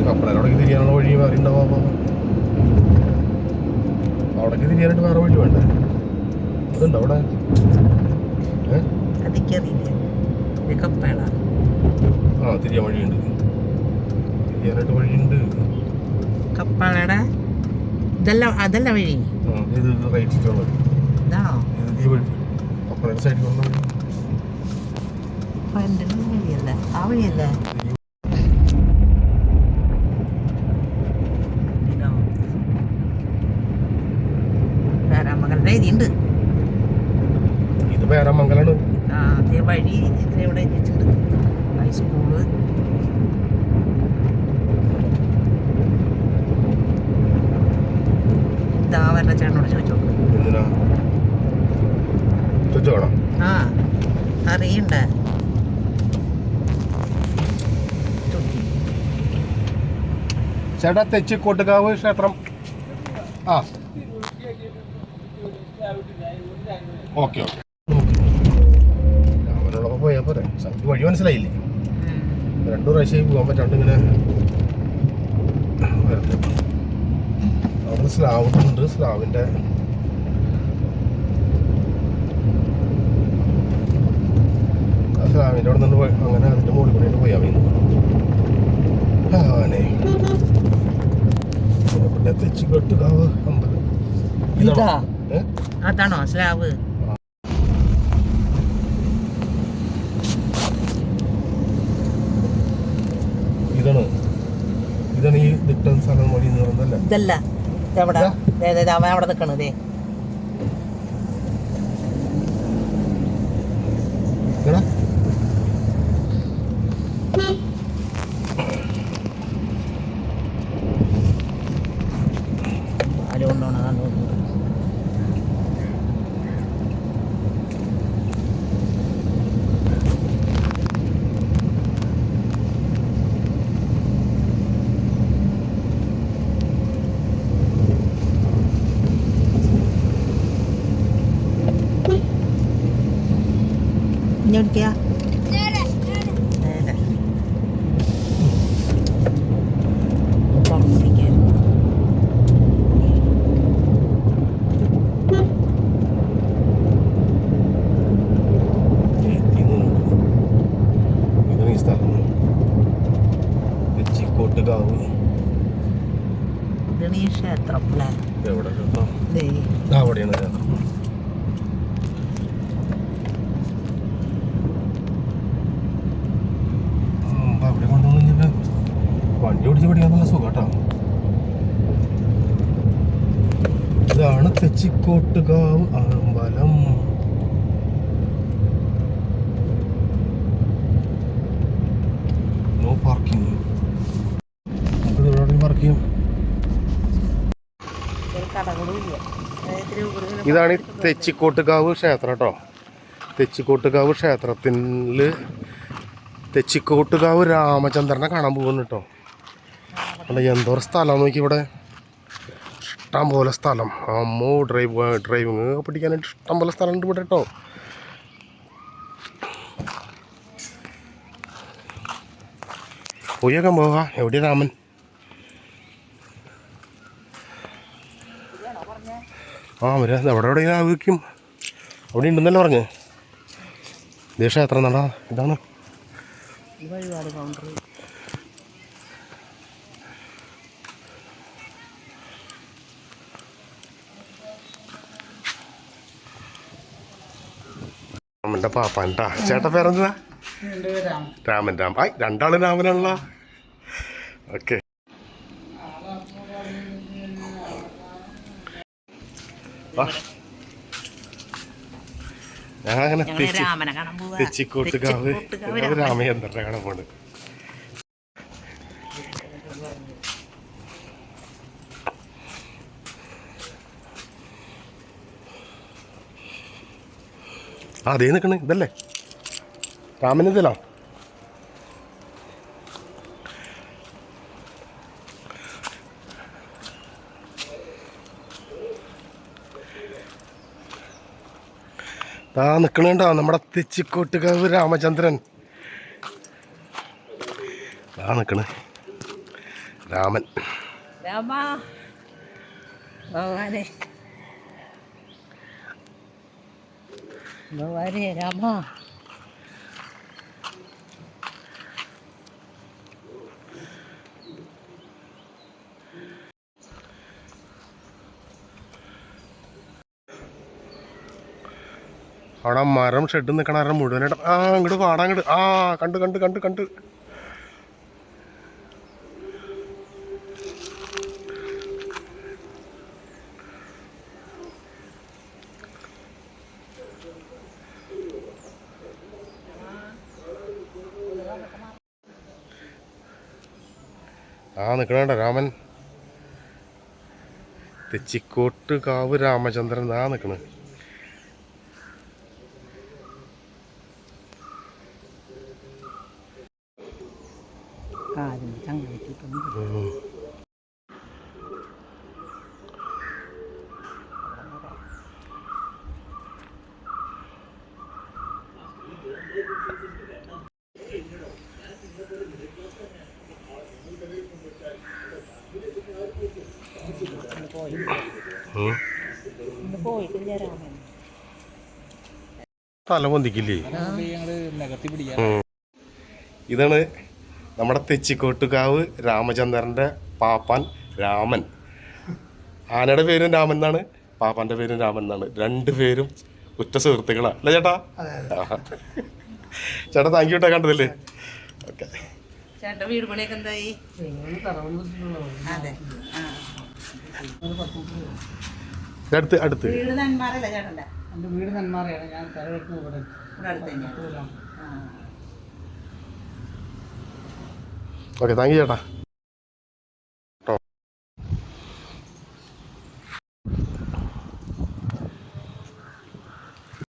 കപ്പലവിടേക്ക് തിരിയാനുള്ള വഴി വേറെ ഉണ്ടാവാം. അവിടേക്ക് തിരിയാനായിട്ട് വേറെ വഴി വേണ്ടേ? അതുണ്ടോ അവിടെ? ആ തിരിയാൻ വഴിയുണ്ട്, തിരിയാനായിട്ട് വഴിയുണ്ട്. കപ്പളയുടെ അതല്ല വഴി. ഇത് റൈറ്റിലുള്ളത് ഇതാണോ ഈ വഴി? കപ്പലയുടെ സൈഡിലുള്ള വഴി വഴിയല്ലേ? ആ വഴിയല്ലേ? പേരാമംഗലം എഴുതിയുണ്ട്. ഇത് പേരാമംഗലാണ്. ആ അതേ വഴി എവിടെ എഴുതിയിട്ടുണ്ട്. ഹൈസ്കൂള് ഇതാ വല്ല ചേട്ടനോട് ചോദിച്ചു നോക്ക്. എന്തിനാ ചോദിച്ചോണം? ആ അറിയണ്ടേ? ചേട്ടാ തെച്ചിക്കോട്ടുകാവ് ക്ഷേത്രം. ആ ഓക്കെ ഓക്കെ. രാമനുള്ളപ്പോൾ പോയാൽ പോരെ. എനിക്ക് വഴി മനസ്സിലായില്ലേ? രണ്ടു പ്രാവശ്യമായി പോകാൻ പറ്റാണ്ട് ഇങ്ങനെ വരട്ടെ. അവിടെ സ്ലാവുണ്ട്. സ്ലാവിൻ്റെ സ്ലാവിൻ്റെ അവിടെ നിന്ന് അങ്ങനെ അതിൻ്റെ മുകളിൽ കൂടെ പോയാൽ മതി. ആനെ ഇവിടെ തെച്ചിക്കോട്ടുകാവ് അമ്പലം. അതാണോ സ്ലാവ്? ഇതാണ് ഈ ദിട്ടൻ സ്ഥലം വഴി എന്ന് പറയുന്നതല്ലേ? ഇതല്ല, എവിടെ അവൻ അവിടെ നിൽക്കണതേ. പാല് കൊണ്ടുപോകണം. ഞെടിക്കാ തെച്ചിക്കോട്ടുകാവ് ക്ഷേത്രം എവിടെ? അവിടെയാണ് ക്ഷേത്രം. അവിടെ കൊണ്ടുവന്നിട്ട് വണ്ടി ഓടിച്ച് പഠിക്കാൻ നല്ല സുഖം കേട്ടോ. ഇതാണ് തെച്ചിക്കോട്ടുകാവ് അമ്പലം. No parking. പാർക്ക് ചെയ്യും. ഇതാണ് തെച്ചിക്കോട്ടുകാവ് ക്ഷേത്രം കേട്ടോ. തെച്ചിക്കോട്ടുകാവ് ക്ഷേത്രത്തിൽ തെച്ചിക്കോട്ടുകാവ് രാമചന്ദ്രനെ കാണാൻ പോകുന്നു കേട്ടോ. അല്ല എന്തോരം സ്ഥലം നോക്കി ഇവിടെ. ഇഷ്ടം പോലെ സ്ഥലം. അമ്മോ ഡ്രൈവിങ് പഠിക്കാനായിട്ട് ഇഷ്ടം പോലെ സ്ഥലമുണ്ട് ഇവിടെ കേട്ടോ. പോയേക്കാൻ പോവാ. എവിടെയാ രാമൻ? ആ വരാ. എവിടെ എവിടെ ആവശ്യം അവിടെ ഉണ്ടെന്നല്ലേ പറഞ്ഞേ. ഇതേ ക്ഷേത്രം എന്നാ? ഇതാണ് രാമൻ്റെ പാപ്പാൻട്ടാ. ചേട്ടാ പേരെന്താ? രാമൻ. ആയി രണ്ടാളും രാമനാണല്ലോ. ഓക്കെ. ഞങ്ങളങ്ങനെ തെച്ചിക്കോട്ടുകാവ് രാമചന്ദ്രനെ കാണാൻ പോണ്. അതേ നിൽക്കണേ ഇതല്ലേ രാമനിതല്ലോ. ആ നിക്കണുണ്ടോ നമ്മുടെ തെച്ചിക്കോട്ടുകാവ് രാമചന്ദ്രൻ. ആ നിക്കണ് രാമൻ. രാമാ ഭഗവാനെ ഭഗവാനെ രാമാ. അവിടെ മരം ഷെഡ് നിൽക്കണ കാരണം മുഴുവനായിട്ട് ആ അങ്ങോട്ട് പാടാ അങ്ങോട്ട് ആ കണ്ട് കണ്ട് കണ്ട് കണ്ട് ആ നിൽക്കണേണ്ട രാമൻ. തെച്ചിക്കോട്ടുകാവ് രാമചന്ദ്രൻ ആ നിൽക്കണ്. കാര്യം ചങ്ങായിട്ടുണ്ട്. പോയിട്ടില്ല രാമൻ. തല പൊന്തിക്കില്ലേ? ഇതാണ് നമ്മുടെ തെച്ചിക്കോട്ടുകാവ് രാമചന്ദ്രൻ്റെ പാപ്പാൻ രാമൻ. ആനയുടെ പേരും രാമൻ എന്നാണ്, പാപ്പാൻ്റെ പേരും രാമൻ എന്നാണ്. രണ്ടുപേരും ഉറ്റ സുഹൃത്തുക്കളാണ് അല്ലേ ചേട്ടാ? ചേട്ടാ താങ്ക് യു കേട്ടോ കണ്ടതല്ലേ. ഓക്കെ ചേട്ടൻ്റെ വീട് പണിയൊക്കെ എന്തായി? അതെ അടുത്ത് അടുത്ത് വീട് നന്മാറല്ല ചേട്ടൻ്റെ? എൻ്റെ വീട് നന്മാറയാണ്. ഞാൻ തലവെക്കുന്നത് ഇവിടെ അടുത്ത് തന്നെയാണ്. ഓക്കെ താങ്ക് യു ചേട്ടാ.